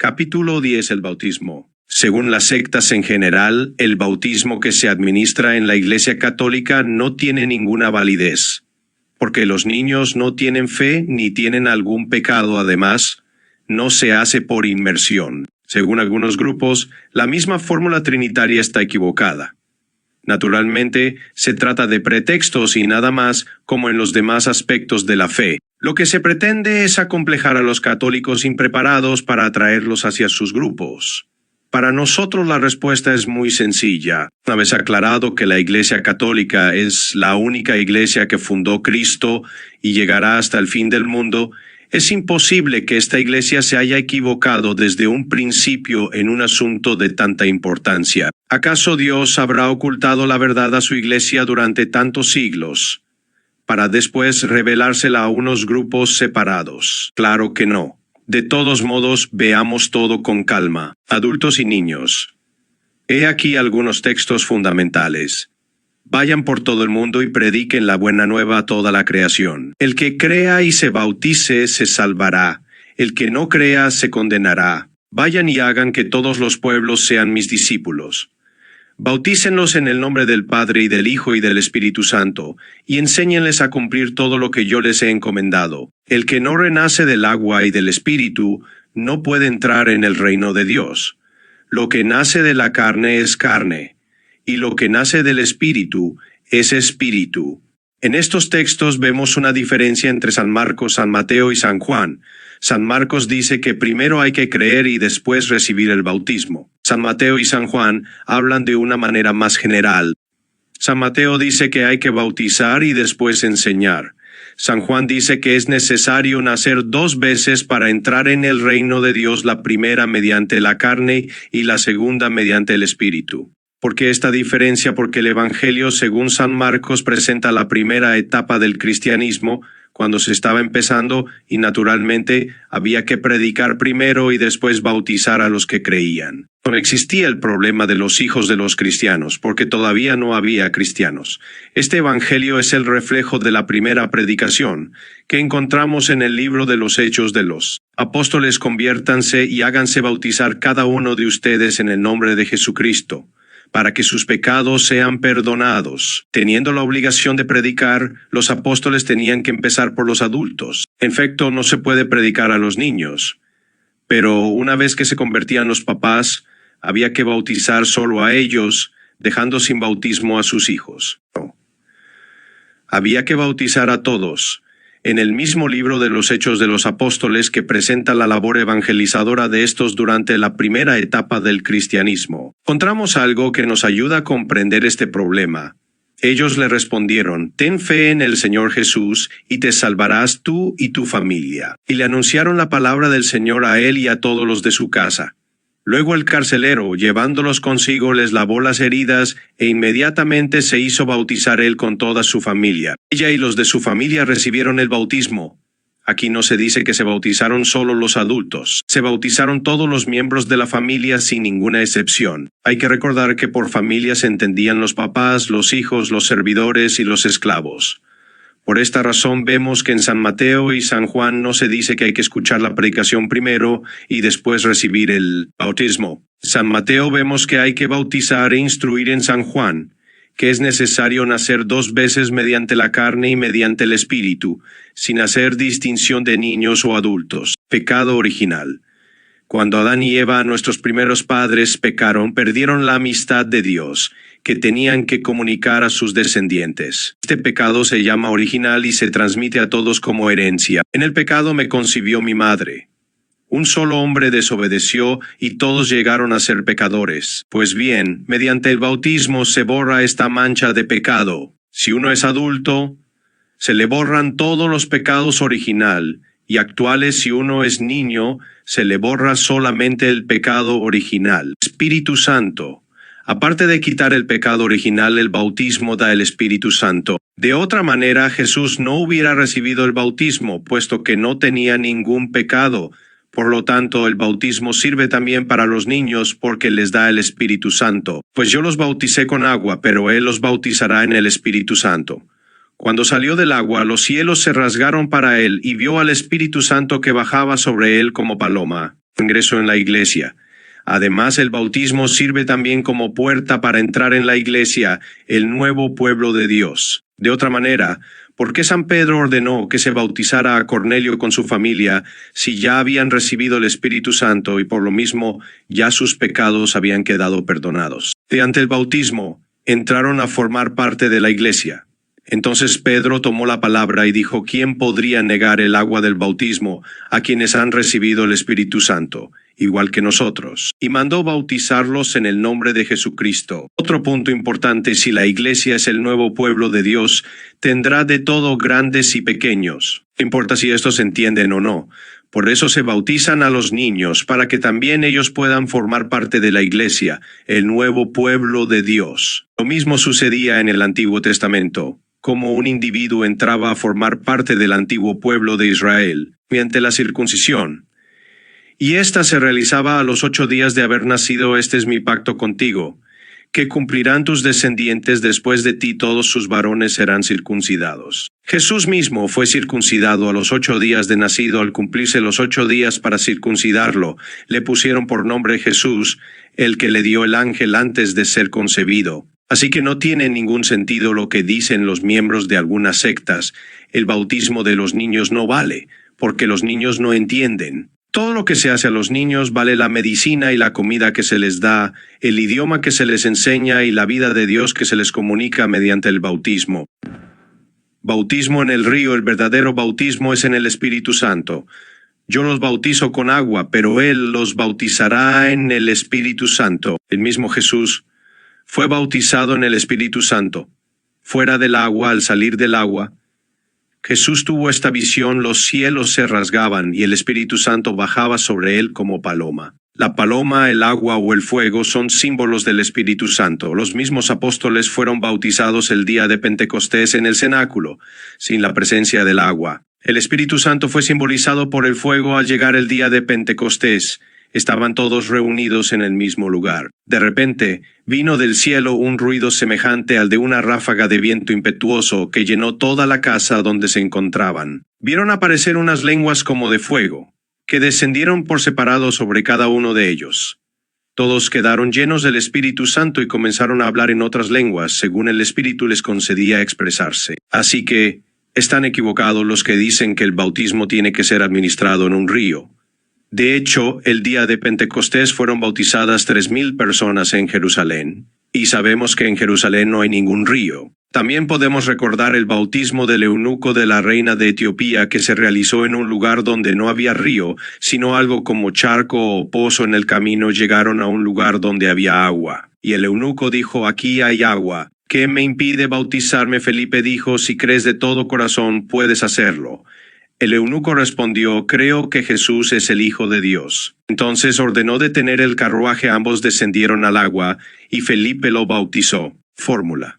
Capítulo 10. El bautismo. Según las sectas en general, el bautismo que se administra en la Iglesia Católica no tiene ninguna validez, porque los niños no tienen fe ni tienen algún pecado. Además, no se hace por inmersión. Según algunos grupos, la misma fórmula trinitaria está equivocada. Naturalmente, se trata de pretextos y nada más, como en los demás aspectos de la fe. Lo que se pretende es acomplejar a los católicos impreparados para atraerlos hacia sus grupos. Para nosotros la respuesta es muy sencilla. Una vez aclarado que la Iglesia Católica es la única iglesia que fundó Cristo y llegará hasta el fin del mundo, es imposible que esta iglesia se haya equivocado desde un principio en un asunto de tanta importancia. ¿Acaso Dios habrá ocultado la verdad a su iglesia durante tantos siglos, para después revelársela a unos grupos separados? Claro que no. De todos modos, veamos todo con calma. Adultos y niños. He aquí algunos textos fundamentales. Vayan por todo el mundo y prediquen la buena nueva a toda la creación. El que crea y se bautice se salvará. El que no crea se condenará. Vayan y hagan que todos los pueblos sean mis discípulos. Bautícenlos en el nombre del Padre y del Hijo y del Espíritu Santo, y enséñenles a cumplir todo lo que yo les he encomendado. El que no renace del agua y del Espíritu no puede entrar en el reino de Dios. Lo que nace de la carne es carne, y lo que nace del Espíritu es espíritu. En estos textos vemos una diferencia entre San Marcos, San Mateo y San Juan. San Marcos dice que primero hay que creer y después recibir el bautismo. San Mateo y San Juan hablan de una manera más general. San Mateo dice que hay que bautizar y después enseñar. San Juan dice que es necesario nacer 2 veces para entrar en el reino de Dios, la primera mediante la carne y la segunda mediante el Espíritu. ¿Por qué esta diferencia? Porque el Evangelio, según San Marcos, presenta la primera etapa del cristianismo, cuando se estaba empezando, y naturalmente había que predicar primero y después bautizar a los que creían. No existía el problema de los hijos de los cristianos, porque todavía no había cristianos. Este Evangelio es el reflejo de la primera predicación, que encontramos en el libro de los Hechos de los Apóstoles. Conviértanse y háganse bautizar cada uno de ustedes en el nombre de Jesucristo, para que sus pecados sean perdonados. Teniendo la obligación de predicar, los apóstoles tenían que empezar por los adultos. En efecto, no se puede predicar a los niños. Pero una vez que se convertían los papás, había que bautizar solo a ellos, dejando sin bautismo a sus hijos. No. Había que bautizar a todos. En el mismo libro de los Hechos de los Apóstoles, que presenta la labor evangelizadora de estos durante la primera etapa del cristianismo, encontramos algo que nos ayuda a comprender este problema. Ellos le respondieron: «Ten fe en el Señor Jesús, y te salvarás tú y tu familia». Y le anunciaron la palabra del Señor a él y a todos los de su casa. Luego el carcelero, llevándolos consigo, les lavó las heridas e inmediatamente se hizo bautizar él con toda su familia. Ella y los de su familia recibieron el bautismo. Aquí no se dice que se bautizaron solo los adultos. Se bautizaron todos los miembros de la familia sin ninguna excepción. Hay que recordar que por familia se entendían los papás, los hijos, los servidores y los esclavos. Por esta razón vemos que en San Mateo y San Juan no se dice que hay que escuchar la predicación primero y después recibir el bautismo. En San Mateo vemos que hay que bautizar e instruir. En San Juan, que es necesario nacer 2 veces mediante la carne y mediante el Espíritu, sin hacer distinción de niños o adultos. Pecado original. Cuando Adán y Eva, nuestros primeros padres, pecaron, perdieron la amistad de Dios, que tenían que comunicar a sus descendientes. Este pecado se llama original y se transmite a todos como herencia. En el pecado me concibió mi madre. Un solo hombre desobedeció y todos llegaron a ser pecadores. Pues bien, mediante el bautismo se borra esta mancha de pecado. Si uno es adulto, se le borran todos los pecados original, y actuales. Si uno es niño, se le borra solamente el pecado original. Espíritu Santo. Aparte de quitar el pecado original, el bautismo da el Espíritu Santo. De otra manera, Jesús no hubiera recibido el bautismo, puesto que no tenía ningún pecado. Por lo tanto, el bautismo sirve también para los niños porque les da el Espíritu Santo. Pues yo los bauticé con agua, pero Él los bautizará en el Espíritu Santo. Cuando salió del agua, los cielos se rasgaron para él y vio al Espíritu Santo que bajaba sobre él como paloma. ingreso en la iglesia. Además, el bautismo sirve también como puerta para entrar en la iglesia, el nuevo pueblo de Dios. De otra manera, ¿por qué San Pedro ordenó que se bautizara a Cornelio con su familia si ya habían recibido el Espíritu Santo y por lo mismo ya sus pecados habían quedado perdonados? Ante el bautismo, entraron a formar parte de la iglesia. Entonces Pedro tomó la palabra y dijo: ¿Quién podría negar el agua del bautismo a quienes han recibido el Espíritu Santo, igual que nosotros? Y mandó bautizarlos en el nombre de Jesucristo. Otro punto importante: si la iglesia es el nuevo pueblo de Dios, tendrá de todo grandes y pequeños. No importa si estos entienden o no. Por eso se bautizan a los niños, para que también ellos puedan formar parte de la iglesia, el nuevo pueblo de Dios. Lo mismo sucedía en el Antiguo Testamento. Como un individuo entraba a formar parte del antiguo pueblo de Israel, mediante la circuncisión. Y ésta se realizaba a los 8 días de haber nacido. Este es mi pacto contigo, que cumplirán tus descendientes después de ti, todos sus varones serán circuncidados. Jesús mismo fue circuncidado a los 8 días de nacido. Al cumplirse los 8 días para circuncidarlo, le pusieron por nombre Jesús, el que le dio el ángel antes de ser concebido. Así que no tiene ningún sentido lo que dicen los miembros de algunas sectas: el bautismo de los niños no vale, porque los niños no entienden. Todo lo que se hace a los niños vale: la medicina y la comida que se les da, el idioma que se les enseña y la vida de Dios que se les comunica mediante el bautismo. Bautismo en el río: el verdadero bautismo es en el Espíritu Santo. Yo los bautizo con agua, pero Él los bautizará en el Espíritu Santo. El mismo Jesús fue bautizado en el Espíritu Santo. Fuera del agua, al salir del agua, Jesús tuvo esta visión: los cielos se rasgaban y el Espíritu Santo bajaba sobre él como paloma. La paloma, el agua o el fuego son símbolos del Espíritu Santo. Los mismos apóstoles fueron bautizados el día de Pentecostés en el cenáculo, sin la presencia del agua. El Espíritu Santo fue simbolizado por el fuego al llegar el día de Pentecostés. Estaban todos reunidos en el mismo lugar. De repente, vino del cielo un ruido semejante al de una ráfaga de viento impetuoso que llenó toda la casa donde se encontraban. Vieron aparecer unas lenguas como de fuego, que descendieron por separado sobre cada uno de ellos. Todos quedaron llenos del Espíritu Santo y comenzaron a hablar en otras lenguas, según el Espíritu les concedía expresarse. Así que, están equivocados los que dicen que el bautismo tiene que ser administrado en un río. De hecho, el día de Pentecostés fueron bautizadas 3,000 personas en Jerusalén, y sabemos que en Jerusalén no hay ningún río. También podemos recordar el bautismo del eunuco de la reina de Etiopía, que se realizó en un lugar donde no había río, sino algo como charco o pozo. En el camino llegaron a un lugar donde había agua. Y el eunuco dijo: aquí hay agua. ¿Qué me impide bautizarme? Felipe dijo: si crees de todo corazón, puedes hacerlo. El eunuco respondió: creo que Jesús es el Hijo de Dios. Entonces ordenó detener el carruaje. Ambos descendieron al agua, y Felipe lo bautizó. Fórmula.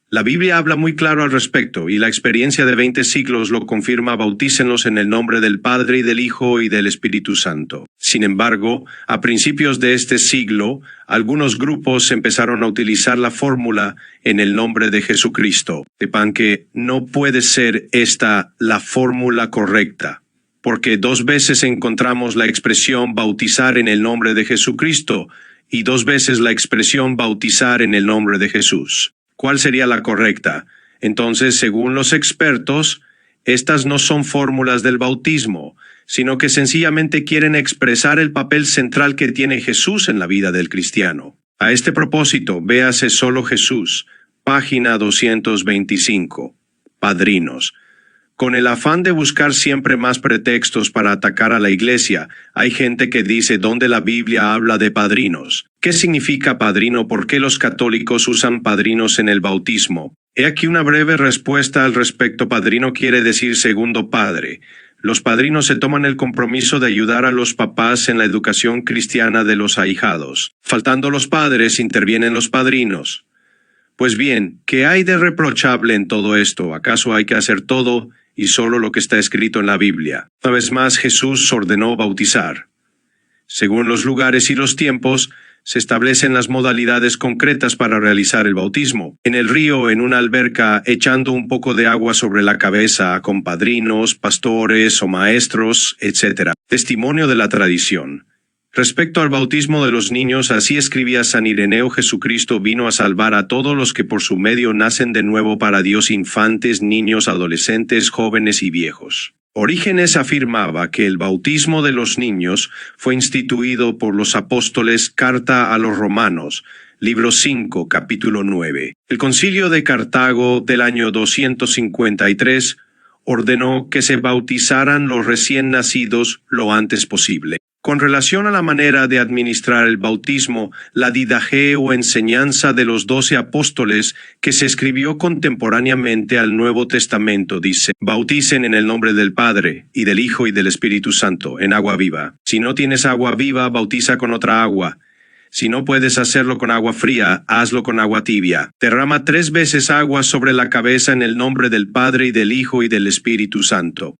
La Biblia habla muy claro al respecto, y la experiencia de 20 siglos lo confirma: bautícenlos en el nombre del Padre y del Hijo y del Espíritu Santo. Sin embargo, a principios de este siglo, algunos grupos empezaron a utilizar la fórmula en el nombre de Jesucristo. Sepan que no puede ser esta la fórmula correcta, porque 2 veces encontramos la expresión bautizar en el nombre de Jesucristo y 2 veces la expresión bautizar en el nombre de Jesús. ¿Cuál sería la correcta? Entonces, según los expertos, estas no son fórmulas del bautismo, sino que sencillamente quieren expresar el papel central que tiene Jesús en la vida del cristiano. A este propósito, véase Solo Jesús, página 225. Padrinos. Con el afán de buscar siempre más pretextos para atacar a la iglesia, hay gente que dice: ¿dónde la Biblia habla de padrinos? ¿Qué significa padrino? ¿Por qué los católicos usan padrinos en el bautismo? He aquí una breve respuesta al respecto. Padrino quiere decir segundo padre. Los padrinos se toman el compromiso de ayudar a los papás en la educación cristiana de los ahijados. Faltando los padres, intervienen los padrinos. Pues bien, ¿qué hay de reprochable en todo esto? ¿Acaso hay que hacer todo y solo lo que está escrito en la Biblia? Una vez más, Jesús ordenó bautizar. Según los lugares y los tiempos, Se establecen las modalidades concretas para realizar el bautismo. En el río, en una alberca, echando un poco de agua sobre la cabeza, con padrinos, pastores o maestros, etc. Testimonio de la tradición. Respecto al bautismo de los niños, así escribía San Ireneo: Jesucristo vino a salvar a todos los que por su medio nacen de nuevo para Dios, infantes, niños, adolescentes, jóvenes y viejos. Orígenes afirmaba que el bautismo de los niños fue instituido por los apóstoles. Carta a los Romanos, libro 5, capítulo 9. El Concilio de Cartago del año 253 ordenó que se bautizaran los recién nacidos lo antes posible. Con relación a la manera de administrar el bautismo, la didaje o enseñanza de los 12 apóstoles, que se escribió contemporáneamente al Nuevo Testamento, dice: bauticen en el nombre del Padre, y del Hijo y del Espíritu Santo, en agua viva. Si no tienes agua viva, bautiza con otra agua. Si no puedes hacerlo con agua fría, hazlo con agua tibia. Derrama 3 veces agua sobre la cabeza en el nombre del Padre y del Hijo y del Espíritu Santo.